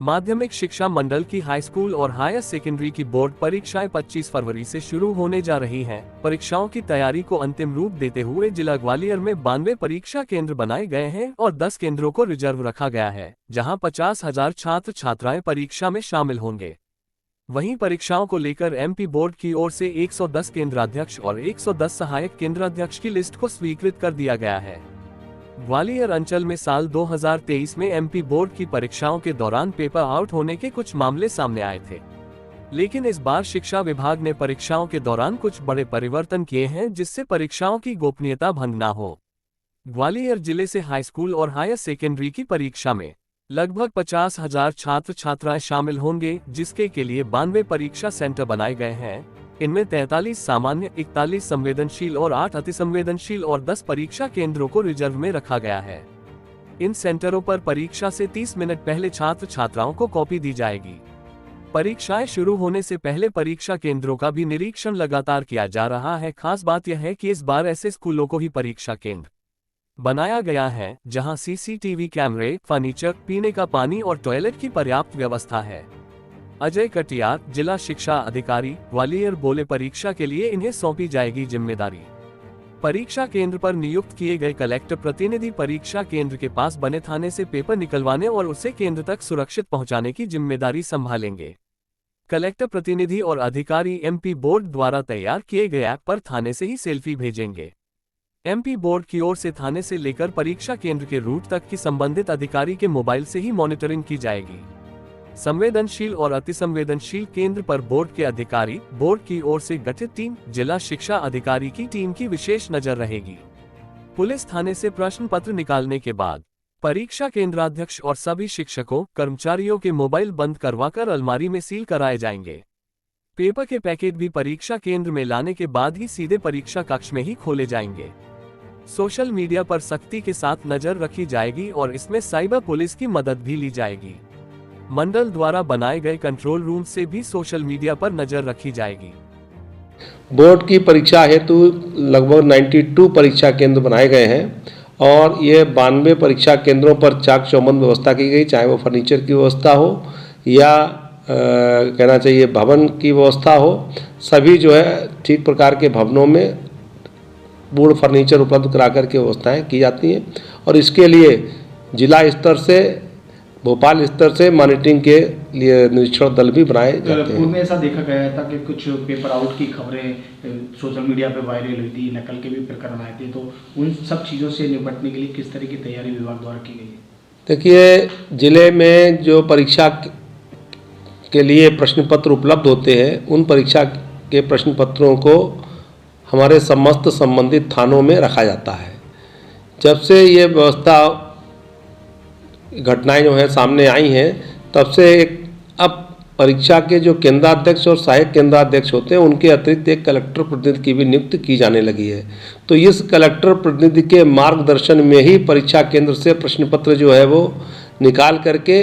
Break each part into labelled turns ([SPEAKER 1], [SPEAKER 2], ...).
[SPEAKER 1] माध्यमिक शिक्षा मंडल की हाई स्कूल और हायर सेकेंडरी की बोर्ड परीक्षाएं 25 फरवरी से शुरू होने जा रही हैं। परीक्षाओं की तैयारी को अंतिम रूप देते हुए जिला ग्वालियर में 92 परीक्षा केंद्र बनाए गए हैं और 10 केंद्रों को रिजर्व रखा गया है, जहां 50,000 छात्र छात्राएं परीक्षा में शामिल होंगे। वहीं परीक्षाओं को लेकर एमपी बोर्ड की ओर से 110 केंद्राध्यक्ष और 110 सहायक केंद्राध्यक्ष की लिस्ट को स्वीकृत कर दिया गया है। ग्वालियर अंचल में साल 2023 में एमपी बोर्ड की परीक्षाओं के दौरान पेपर आउट होने के कुछ मामले सामने आए थे, लेकिन इस बार शिक्षा विभाग ने परीक्षाओं के दौरान कुछ बड़े परिवर्तन किए हैं, जिससे परीक्षाओं की गोपनीयता भंग न हो। ग्वालियर जिले से हाई स्कूल और हायर सेकेंडरी की परीक्षा में लगभग 50,000 छात्र छात्राएं शामिल होंगे, जिसके के लिए 92 परीक्षा सेंटर बनाए गए हैं। इनमें 43 सामान्य, 41 संवेदनशील और 8 अतिसंवेदनशील और 10 परीक्षा केंद्रों को रिजर्व में रखा गया है। इन सेंटरों पर परीक्षा से 30 मिनट पहले छात्र छात्राओं को कॉपी दी जाएगी। परीक्षाएं शुरू होने से पहले परीक्षा केंद्रों का भी निरीक्षण लगातार किया जा रहा है। खास बात यह है कि इस बार ऐसे स्कूलों को ही परीक्षा केंद्र बनाया गया है जहां सीसीटीवी कैमरे, फर्नीचर, पीने का पानी और टॉयलेट की पर्याप्त व्यवस्था है। अजय कटियार, जिला शिक्षा अधिकारी, ग्वालियर बोले, परीक्षा के लिए इन्हें सौंपी जाएगी जिम्मेदारी। परीक्षा केंद्र पर नियुक्त किए गए कलेक्टर प्रतिनिधि परीक्षा केंद्र के पास बने थाने से पेपर निकलवाने और उसे केंद्र तक सुरक्षित पहुंचाने की जिम्मेदारी संभालेंगे। कलेक्टर प्रतिनिधि और अधिकारी एमपी बोर्ड द्वारा तैयार किए गए ऐप पर थाने से ही सेल्फी भेजेंगे। एमपी बोर्ड की ओर से थाने से लेकर परीक्षा केंद्र के रूट तक की संबंधित अधिकारी के मोबाइल से ही मॉनिटरिंग की जाएगी। संवेदनशील और अतिसंवेदनशील केंद्र पर बोर्ड के अधिकारी, बोर्ड की ओर से गठित टीम, जिला शिक्षा अधिकारी की टीम की विशेष नजर रहेगी। पुलिस थाने से प्रश्न पत्र निकालने के बाद परीक्षा केंद्राध्यक्ष और सभी शिक्षकों, कर्मचारियों के मोबाइल बंद करवाकर अलमारी में सील कराए जाएंगे। पेपर के पैकेट भी परीक्षा केंद्र में लाने के बाद ही सीधे परीक्षा कक्ष में ही खोले जाएंगे। सोशल मीडिया पर सख्ती के साथ नजर रखी जाएगी और इसमें साइबर पुलिस की मदद भी ली जाएगी। मंडल द्वारा बनाए गए कंट्रोल रूम से भी सोशल मीडिया पर नजर रखी जाएगी।
[SPEAKER 2] बोर्ड की परीक्षा हेतु लगभग 92 परीक्षा केंद्र बनाए गए हैं और ये 92 परीक्षा केंद्रों पर चाक चौबंद व्यवस्था की गई, चाहे वो फर्नीचर की व्यवस्था हो या कहना चाहिए भवन की व्यवस्था हो। सभी जो है ठीक प्रकार के भवनों में बोर्ड फर्नीचर उपलब्ध करा कर के व्यवस्थाएँ की जाती हैं और इसके लिए जिला स्तर से, भोपाल स्तर से मॉनिटरिंग के लिए निरीक्षण दल भी बनाए जाते हैं।
[SPEAKER 3] पूर्व में ऐसा देखा गया था कि कुछ पेपर आउट की खबरें सोशल मीडिया पे वायरल हुई थी, नकल के भी प्रकरण आए थे, तो उन सब चीज़ों से निपटने के लिए किस तरह की तैयारी विभाग द्वारा की गई है?
[SPEAKER 2] देखिए, जिले में जो परीक्षा के लिए प्रश्न पत्र उपलब्ध होते हैं, उन परीक्षा के प्रश्न पत्रों को हमारे समस्त संबंधित थानों में रखा जाता है। जब से ये व्यवस्था घटनाएं जो है सामने आई हैं, तब से अब परीक्षा के जो केंद्राध्यक्ष और सहायक केंद्राध्यक्ष होते हैं, उनके अतिरिक्त एक कलेक्टर प्रतिनिधि की भी नियुक्ति की जाने लगी है। तो इस कलेक्टर प्रतिनिधि के मार्गदर्शन में ही परीक्षा केंद्र से प्रश्न पत्र जो है वो निकाल करके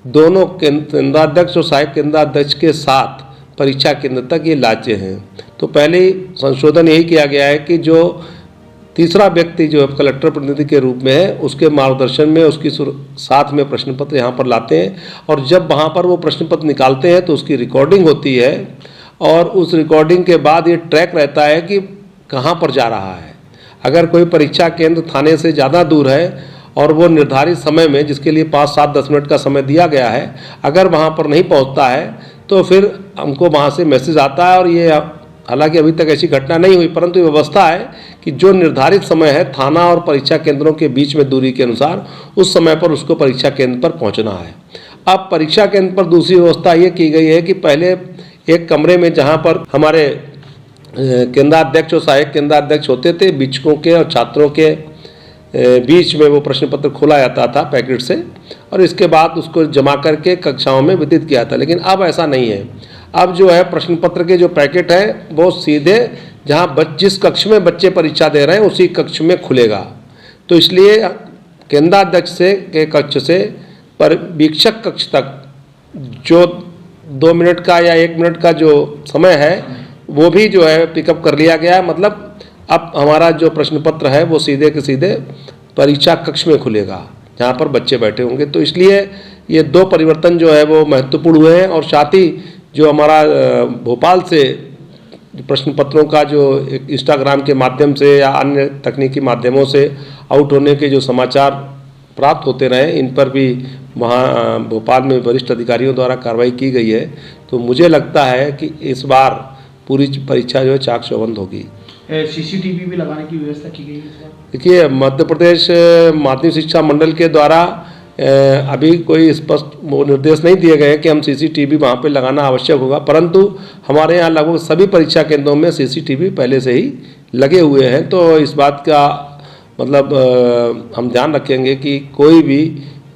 [SPEAKER 2] दोनों केंद्राध्यक्ष और सहायक केंद्राध्यक्ष के साथ परीक्षा केंद्र तक ये लाते हैं। तो पहले संशोधन यही किया गया है कि जो तीसरा व्यक्ति जो कलेक्टर प्रतिनिधि के रूप में है, उसके मार्गदर्शन में उसकी साथ में प्रश्न पत्र यहाँ पर लाते हैं और जब वहाँ पर वो प्रश्न पत्र निकालते हैं तो उसकी रिकॉर्डिंग होती है और उस रिकॉर्डिंग के बाद ये ट्रैक रहता है कि कहाँ पर जा रहा है। अगर कोई परीक्षा केंद्र थाने से ज़्यादा दूर है और वो निर्धारित समय में, जिसके लिए 5, 7, 10 मिनट का समय दिया गया है, अगर वहाँ पर नहीं पहुँचता है तो फिर हमको वहाँ से मैसेज आता है। और ये हालांकि अभी तक ऐसी घटना नहीं हुई, परंतु व्यवस्था है कि जो निर्धारित समय है थाना और परीक्षा केंद्रों के बीच में दूरी के अनुसार, उस समय पर उसको परीक्षा केंद्र पर पहुंचना है। अब परीक्षा केंद्र पर दूसरी व्यवस्था ये की गई है कि पहले एक कमरे में जहां पर हमारे केंद्राध्यक्ष और सहायक केंद्राध्यक्ष होते थे, शिक्षकों के और छात्रों के बीच में वो प्रश्न पत्र खोला जाता था पैकेट से और इसके बाद उसको जमा करके कक्षाओं में वितरित किया था। लेकिन अब ऐसा नहीं है। अब जो है प्रश्न पत्र के जो पैकेट है वो सीधे जहाँ जिस कक्ष में बच्चे परीक्षा दे रहे हैं उसी कक्ष में खुलेगा। तो इसलिए केंद्राध्यक्ष से के कक्ष से परीक्षक कक्ष तक जो 2 मिनट का या 1 मिनट का जो समय है वो भी जो है पिकअप कर लिया गया है। मतलब अब हमारा जो प्रश्न पत्र है वो सीधे के सीधे परीक्षा कक्ष में खुलेगा जहाँ पर बच्चे बैठे होंगे। तो इसलिए ये 2 परिवर्तन जो है वो महत्वपूर्ण हुए हैं। और साथ ही जो हमारा भोपाल से प्रश्न पत्रों का जो एक इंस्टाग्राम के माध्यम से या अन्य तकनीकी माध्यमों से आउट होने के जो समाचार प्राप्त होते रहे, इन पर भी वहाँ भोपाल में वरिष्ठ अधिकारियों द्वारा कार्रवाई की गई है। तो मुझे लगता है कि इस बार पूरी परीक्षा जो है चाक चौबंद होगी।
[SPEAKER 3] सीसीटीवी भी लगाने की व्यवस्था की गई है इस बार?
[SPEAKER 2] देखिए, मध्य प्रदेश माध्यमिक शिक्षा मंडल के द्वारा अभी कोई स्पष्ट निर्देश नहीं दिए गए हैं कि हम सीसीटीवी वहाँ पे लगाना आवश्यक होगा, परंतु हमारे यहाँ लगभग सभी परीक्षा केंद्रों में सीसीटीवी पहले से ही लगे हुए हैं। तो इस बात का मतलब हम ध्यान रखेंगे कि कोई भी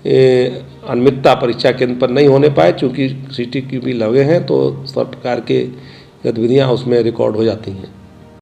[SPEAKER 2] अनियमितता परीक्षा केंद्र पर नहीं होने पाए, चूँकि सीसीटीवी लगे हैं तो सब प्रकार के गतिविधियाँ उसमें रिकॉर्ड हो जाती हैं।